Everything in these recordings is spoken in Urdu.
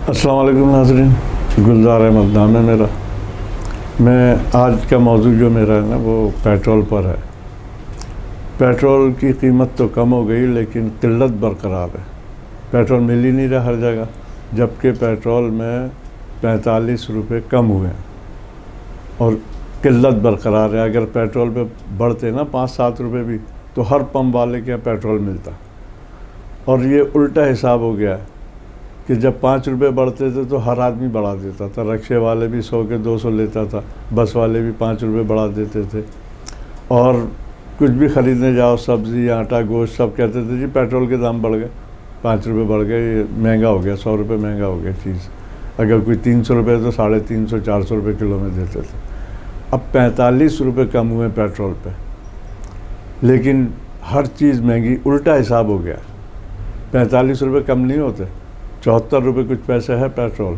السلام علیکم ناظرین، گلزار احمد نام ہے میرا۔ میں آج کا موضوع جو میرا ہے نا وہ پیٹرول پر ہے۔ پیٹرول کی قیمت تو کم ہو گئی لیکن قلت برقرار ہے۔ پیٹرول مل ہی نہیں رہا ہر جگہ، جبکہ پیٹرول میں 45 روپے کم ہوئے ہیں اور قلت برقرار ہے۔ اگر پیٹرول پہ بڑھتے نا 5-7 روپے بھی تو ہر پمپ والے کے یہاں پیٹرول ملتا، اور یہ الٹا حساب ہو گیا ہے کہ جب 5 روپے بڑھتے تھے تو ہر آدمی بڑھا دیتا تھا۔ رکشے والے بھی 100 کے 200 لیتا تھا، بس والے بھی 5 روپے بڑھا دیتے تھے، اور کچھ بھی خریدنے جاؤ سبزی آٹا گوشت سب کہتے تھے جی پیٹرول کے دام بڑھ گئے، 5 روپے بڑھ گئے، یہ مہنگا ہو گیا، 100 روپے مہنگا ہو گیا چیز۔ اگر کوئی 300 روپے تو 350-400 روپے کلو میں دیتے تھے۔ اب 45 روپے کم ہوئے پیٹرول پہ، لیکن ہر چیز مہنگی، الٹا حساب ہو گیا۔ 45 روپے کم نہیں ہوتے، 74 روپے کچھ پیسے ہے پیٹرول،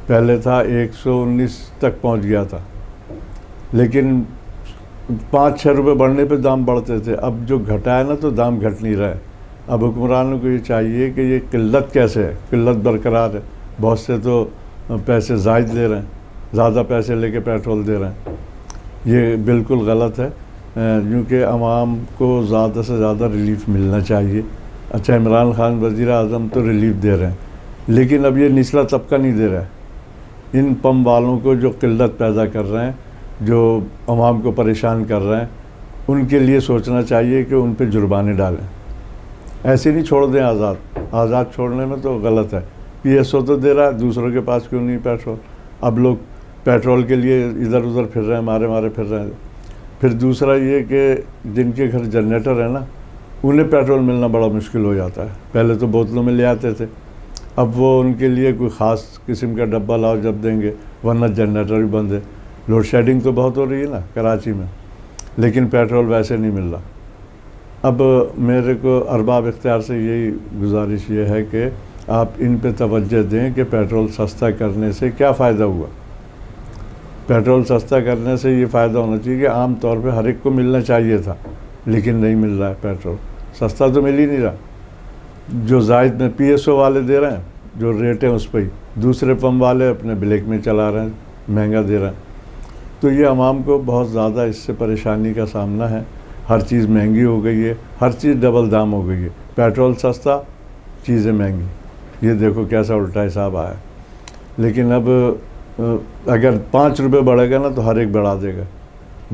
پہلے تھا 119 تک پہنچ گیا تھا، لیکن 5-6 روپے بڑھنے پہ دام بڑھتے تھے۔ اب جو گھٹا ہے نا تو دام گھٹ نہیں رہا ہے۔ اب حکمرانوں کو یہ چاہیے کہ یہ قلت کیسے ہے، قلت برقرار ہے۔ بہت سے تو پیسے زائد لے رہے ہیں، زیادہ پیسے لے کے پیٹرول دے رہے ہیں، یہ بالکل غلط ہے، کیونکہ عوام کو زیادہ سے زیادہ ریلیف ملنا چاہیے۔ اچھا، عمران خان وزیر اعظم تو ریلیف دے رہے ہیں، لیکن اب یہ نچلا طبقہ نہیں دے رہا ہے۔ ان پمپ والوں کو جو قلت پیدا کر رہے ہیں، جو عوام کو پریشان کر رہے ہیں، ان کے لیے سوچنا چاہیے کہ ان پہ جرمانے ڈالیں، ایسے نہیں چھوڑ دیں آزاد چھوڑنے میں تو غلط ہے۔ پی ایس او تو دے رہا ہے، دوسروں کے پاس کیوں نہیں پیٹرول؟ اب لوگ پیٹرول کے لیے ادھر ادھر پھر رہے ہیں، مارے پھر رہے ہیں۔ پھر دوسرا یہ کہ جن کے گھر جنریٹر ہے نا، انہیں پیٹرول ملنا بڑا مشکل ہو جاتا ہے۔ پہلے تو بوتلوں میں لے آتے تھے، اب وہ ان کے لیے کوئی خاص قسم کا ڈبہ لاؤ جب دیں گے، ورنہ جنریٹر بھی بند ہے۔ لوڈ شیڈنگ تو بہت ہو رہی ہے نا کراچی میں، لیکن پیٹرول ویسے نہیں مل رہا۔ اب میرے کو ارباب اختیار سے یہی گزارش یہ ہے کہ آپ ان پہ توجہ دیں کہ پیٹرول سستا کرنے سے کیا فائدہ ہوا۔ پیٹرول سستا کرنے سے یہ فائدہ ہونا چاہیے کہ عام طور پہ ہر ایک کو ملنا چاہیے تھا، لیکن نہیں مل رہا ہے۔ پیٹرول سستا تو مل ہی نہیں رہا، جو زائد میں پی ایس او والے دے رہے ہیں جو ریٹ ہیں اس پہ ہی، دوسرے پمپ والے اپنے بلیک میں چلا رہے ہیں، مہنگا دے رہے ہیں۔ تو یہ عوام کو بہت زیادہ اس سے پریشانی کا سامنا ہے۔ ہر چیز مہنگی ہو گئی ہے، ہر چیز ڈبل دام ہو گئی ہے۔ پیٹرول سستا، چیزیں مہنگی، یہ دیکھو کیسا الٹا حساب آیا۔ لیکن اب اگر 5 روپے بڑھے گا نا تو ہر ایک بڑھا دے گا،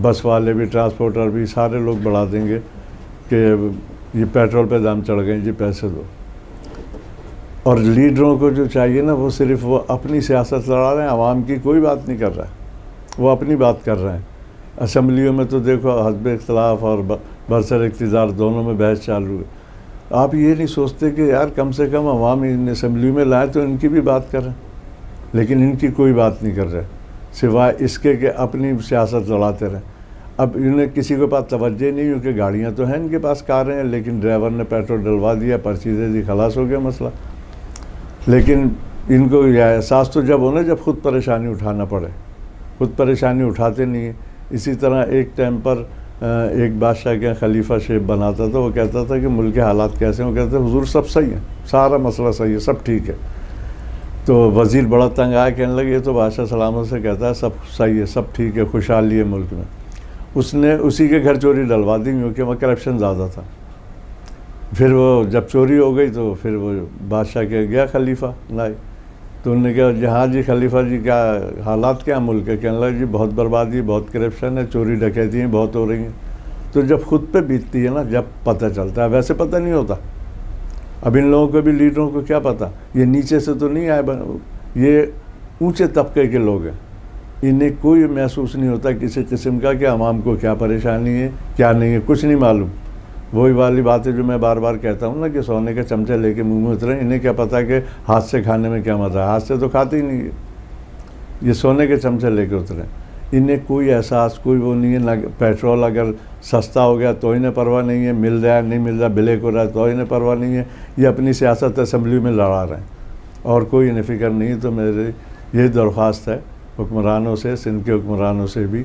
بس والے بھی، ٹرانسپورٹر بھی، سارے لوگ بڑھا دیں گے کہ یہ پیٹرول پہ دام چڑھ گئے، جی پیسے دو۔ اور لیڈروں کو جو چاہیے نا وہ صرف وہ اپنی سیاست لڑا رہے ہیں، عوام کی کوئی بات نہیں کر رہا ہے، وہ اپنی بات کر رہے ہیں۔ اسمبلیوں میں تو دیکھو حزب اختلاف اور برسر اقتدار دونوں میں بحث چالو ہے۔ آپ یہ نہیں سوچتے کہ یار کم سے کم عوام ان اسمبلیوں میں لائیں تو ان کی بھی بات کریں، لیکن ان کی کوئی بات نہیں کر رہے، سوائے اس کے کہ اپنی سیاست لڑاتے رہیں۔ اب انہیں کسی کے پاس توجہ نہیں، کیونکہ گاڑیاں تو ہیں ان کے پاس، کاریں ہیں، لیکن ڈرائیور نے پیٹرول ڈلوا دیا، پرچی دے دی، خلاص ہو گیا مسئلہ۔ لیکن ان کو یہ احساس تو جب ہونا جب خود پریشانی اٹھانا پڑے، خود پریشانی اٹھاتے نہیں ہیں۔ اسی طرح ایک ٹائم پر ایک بادشاہ کے خلیفہ شیپ بناتا تھا، وہ کہتا تھا کہ ملک کے حالات کیسے ہیں، وہ کہتے ہیں حضور سب صحیح ہیں، سارا مسئلہ صحیح ہے، سب ٹھیک ہے۔ تو وزیر بڑا تنگ آیا، کہنے لگے یہ تو بادشاہ سلامت سے کہتا ہے سب صحیح ہے، سب ٹھیک ہے، خوشحالی ہے ملک میں۔ اس نے اسی کے گھر چوری ڈلوا دی، کیونکہ وہاں کرپشن زیادہ تھا۔ پھر وہ جب چوری ہو گئی تو پھر وہ بادشاہ کے گیا خلیفہ لائے، تو انہوں نے کہا جہاں جی خلیفہ جی کیا حالات کیا ملک ہے؟ کہنے لگا جی بہت بربادی، بہت کرپشن ہے، چوری ڈکیتیاں بہت ہو رہی ہیں۔ تو جب خود پہ بیتتی ہے نا جب پتہ چلتا ہے، ویسے پتہ نہیں ہوتا۔ اب ان لوگوں کو بھی، لیڈروں کو کیا پتہ، یہ نیچے سے تو نہیں آئے، یہ اونچے طبقے کے لوگ ہیں، انہیں کوئی محسوس نہیں ہوتا کسی قسم کا کہ عوام کو کیا پریشانی ہے کیا نہیں ہے، کچھ نہیں معلوم۔ وہی والی بات ہے جو میں بار بار کہتا ہوں نا کہ سونے کا چمچہ لے کے منہ میں اترے، انہیں کیا پتہ کہ ہاتھ سے کھانے میں کیا مزہ ہے، ہاتھ سے تو کھاتے ہی نہیں ہے، یہ سونے کے چمچے لے کے اترے۔ انہیں کوئی احساس، کوئی وہ نہیں ہے، نہ پیٹرول اگر سستا ہو گیا تو انہیں پرواہ نہیں ہے، مل رہا ہے نہیں مل رہا، بلیک ہو رہا ہے تو انہیں پرواہ نہیں ہے، یہ اپنی سیاست اسمبلی میں لڑا رہے ہیں اور کوئی انہیں فکر نہیں ہے۔ تو میری یہی درخواست ہے حکمرانوں سے، سندھ کے حکمرانوں سے بھی،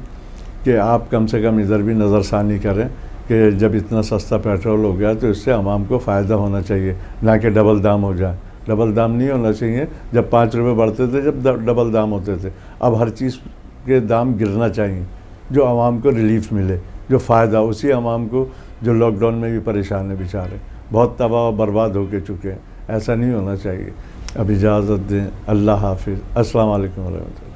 کہ آپ کم سے کم ادھر بھی نظر ثانی کریں کہ جب اتنا سستا پیٹرول ہو گیا تو اس سے عوام کو فائدہ ہونا چاہیے، نہ کہ ڈبل دام ہو جائے۔ ڈبل دام نہیں ہونا چاہیے. جب 5 روپے بڑھتے تھے جب ڈبل دام ہوتے تھے. اب ہر چیز کے دام گرنا چاہیے جو عوام کو ریلیف ملے, جو فائدہ اسی عوام کو جو لاک ڈاؤن میں بھی پریشان ہیں بیچارے, بہت تباہ و برباد ہو کے چکے ہیں. ایسا نہیں ہونا چاہیے. اب اجازت دیں. اللہ حافظ. السلام علیکم ورحمۃ اللہ.